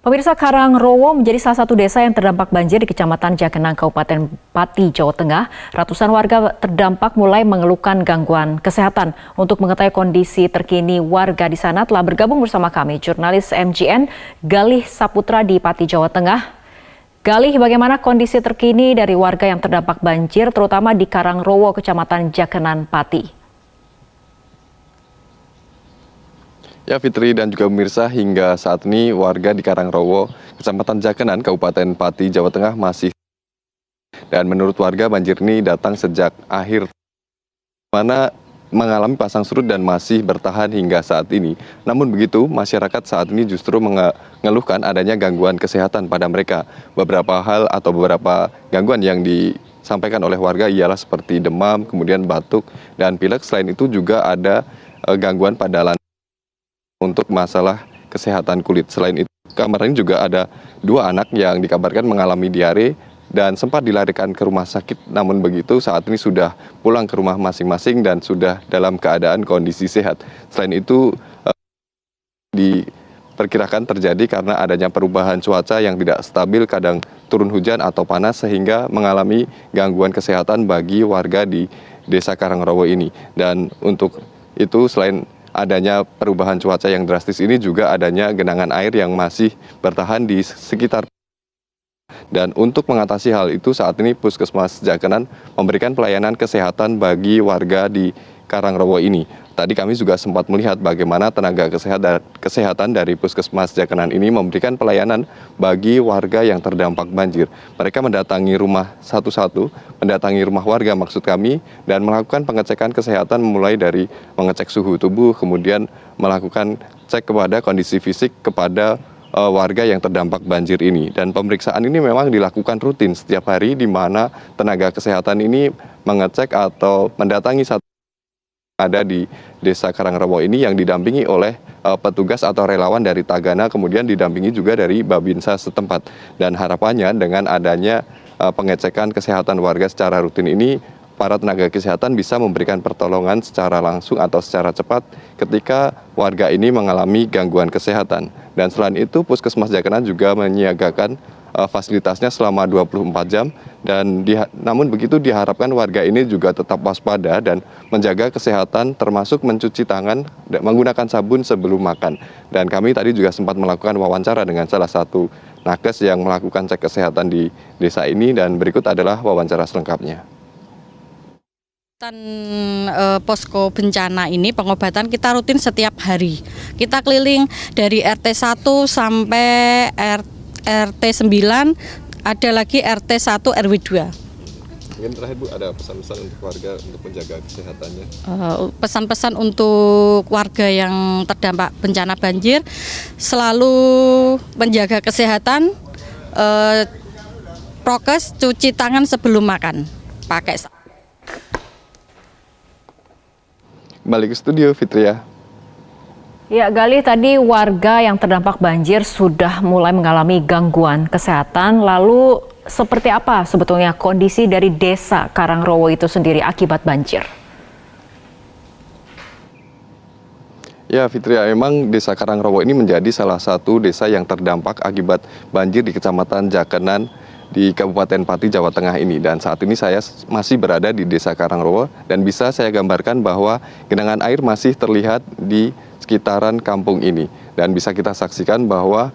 Pemirsa, Karangrowo menjadi salah satu desa yang terdampak banjir di Kecamatan Jagenang, Kabupaten Pati, Jawa Tengah. Ratusan warga terdampak mulai mengeluhkan gangguan kesehatan. Untuk mengetahui kondisi terkini warga di sana telah bergabung bersama kami, jurnalis MGN Galih Saputra di Pati, Jawa Tengah. Galih, bagaimana kondisi terkini dari warga yang terdampak banjir, terutama di Karangrowo, Kecamatan Jagenang, Pati? Ya, Fitri dan juga pemirsa, hingga saat ini warga di Karangrowo, Kecamatan Jagenang, Kabupaten Pati, Jawa Tengah masih. Dan menurut warga, banjir ini datang sejak akhir mana mengalami pasang surut dan masih bertahan hingga saat ini. Namun begitu, masyarakat saat ini justru mengeluhkan adanya gangguan kesehatan pada mereka. Beberapa hal atau beberapa gangguan yang disampaikan oleh warga ialah seperti demam, kemudian batuk, dan pilek. Selain itu juga ada gangguan pada lantai untuk masalah kesehatan kulit. Selain itu, kemarin juga ada 2 anak yang dikabarkan mengalami diare dan sempat dilarikan ke rumah sakit. Namun begitu, saat ini sudah pulang ke rumah masing-masing dan sudah dalam keadaan kondisi sehat. Selain itu, diperkirakan terjadi karena adanya perubahan cuaca yang tidak stabil, kadang turun hujan atau panas, sehingga mengalami gangguan kesehatan bagi warga di Desa Karangrowo ini. Dan untuk itu, selain adanya perubahan cuaca yang drastis ini, juga adanya genangan air yang masih bertahan di sekitar. Dan untuk mengatasi hal itu, saat ini Puskesmas Jagenang memberikan pelayanan kesehatan bagi warga di Karangrowo ini. Tadi kami juga sempat melihat bagaimana tenaga kesehatan dari Puskesmas Jagenang ini memberikan pelayanan bagi warga yang terdampak banjir. Mereka mendatangi rumah satu-satu, mendatangi rumah warga maksud kami, dan melakukan pengecekan kesehatan mulai dari mengecek suhu tubuh, kemudian melakukan cek kepada kondisi fisik kepada warga yang terdampak banjir ini. Dan pemeriksaan ini memang dilakukan rutin setiap hari, di mana tenaga kesehatan ini mengecek atau mendatangi satu ada di Desa Karangrowo ini yang didampingi oleh petugas atau relawan dari Tagana, kemudian didampingi juga dari Babinsa setempat. Dan harapannya dengan adanya pengecekan kesehatan warga secara rutin ini, para tenaga kesehatan bisa memberikan pertolongan secara langsung atau secara cepat ketika warga ini mengalami gangguan kesehatan. Dan selain itu, Puskesmas Jagenang juga menyiagakan fasilitasnya selama 24 jam. Dan namun begitu, diharapkan warga ini juga tetap waspada dan menjaga kesehatan, termasuk mencuci tangan menggunakan sabun sebelum makan. Dan kami tadi juga sempat melakukan wawancara dengan salah satu nakes yang melakukan cek kesehatan di desa ini, dan berikut adalah wawancara selengkapnya. Posko bencana ini pengobatan kita rutin setiap hari. Kita keliling dari RT 1 sampai RT 9, ada lagi RT 1 RW 2. Mungkin terakhir Bu, ada pesan-pesan untuk warga untuk menjaga kesehatannya? Pesan-pesan untuk warga yang terdampak bencana banjir, selalu menjaga kesehatan, prokes, cuci tangan sebelum makan, pakai sabun. Kembali ke studio, Fitria. Ya, Galih, tadi warga yang terdampak banjir sudah mulai mengalami gangguan kesehatan. Lalu seperti apa sebetulnya kondisi dari Desa Karangrowo itu sendiri akibat banjir? Ya, Fitria, memang Desa Karangrowo ini menjadi salah satu desa yang terdampak akibat banjir di Kecamatan Jagenang di Kabupaten Pati, Jawa Tengah ini. Dan saat ini saya masih berada di Desa Karangrowo, dan bisa saya gambarkan bahwa genangan air masih terlihat di sekitaran kampung ini. Dan bisa kita saksikan bahwa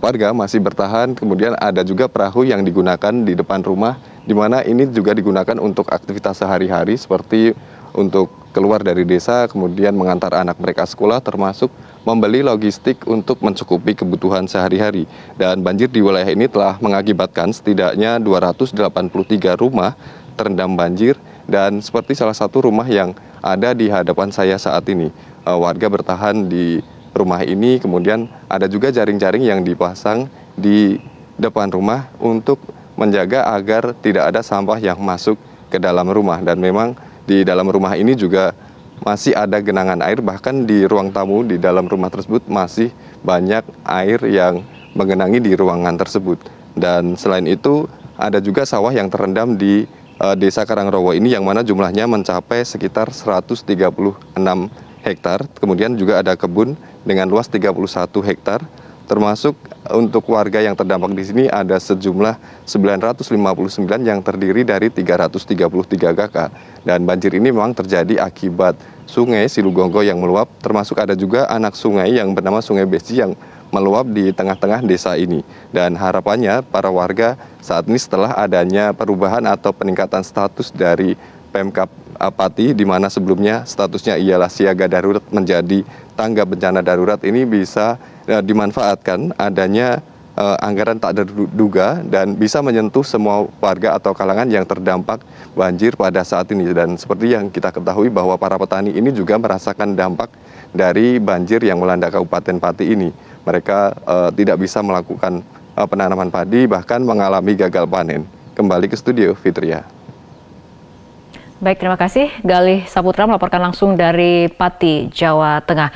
warga masih bertahan, kemudian ada juga perahu yang digunakan di depan rumah, di mana ini juga digunakan untuk aktivitas sehari-hari seperti untuk keluar dari desa, kemudian mengantar anak mereka sekolah, termasuk membeli logistik untuk mencukupi kebutuhan sehari-hari. Dan banjir di wilayah ini telah mengakibatkan setidaknya 283 rumah terendam banjir, dan seperti salah satu rumah yang ada di hadapan saya saat ini. Warga bertahan di rumah ini, kemudian ada juga jaring-jaring yang dipasang di depan rumah untuk menjaga agar tidak ada sampah yang masuk ke dalam rumah. Dan memang di dalam rumah ini juga masih ada genangan air, bahkan di ruang tamu di dalam rumah tersebut masih banyak air yang menggenangi di ruangan tersebut. Dan selain itu, ada juga sawah yang terendam di Desa Karangrowo ini, yang mana jumlahnya mencapai sekitar 136 hektar. Kemudian juga ada kebun dengan luas 31 hektar, termasuk untuk warga yang terdampak di sini ada sejumlah 959 yang terdiri dari 333 kakak. Dan banjir ini memang terjadi akibat sungai Silugonggo yang meluap, termasuk ada juga anak sungai yang bernama Sungai Besi yang meluap di tengah-tengah desa ini. Dan harapannya para warga saat ini setelah adanya perubahan atau peningkatan status dari Pemkab Pati, di mana sebelumnya statusnya ialah siaga darurat menjadi tangga bencana darurat, ini bisa dimanfaatkan adanya anggaran tak terduga dan bisa menyentuh semua warga atau kalangan yang terdampak banjir pada saat ini. Dan seperti yang kita ketahui bahwa para petani ini juga merasakan dampak dari banjir yang melanda Kabupaten Pati ini. Mereka tidak bisa melakukan penanaman padi, bahkan mengalami gagal panen. Kembali ke studio, Fitria. Baik, terima kasih. Galih Saputra melaporkan langsung dari Pati, Jawa Tengah.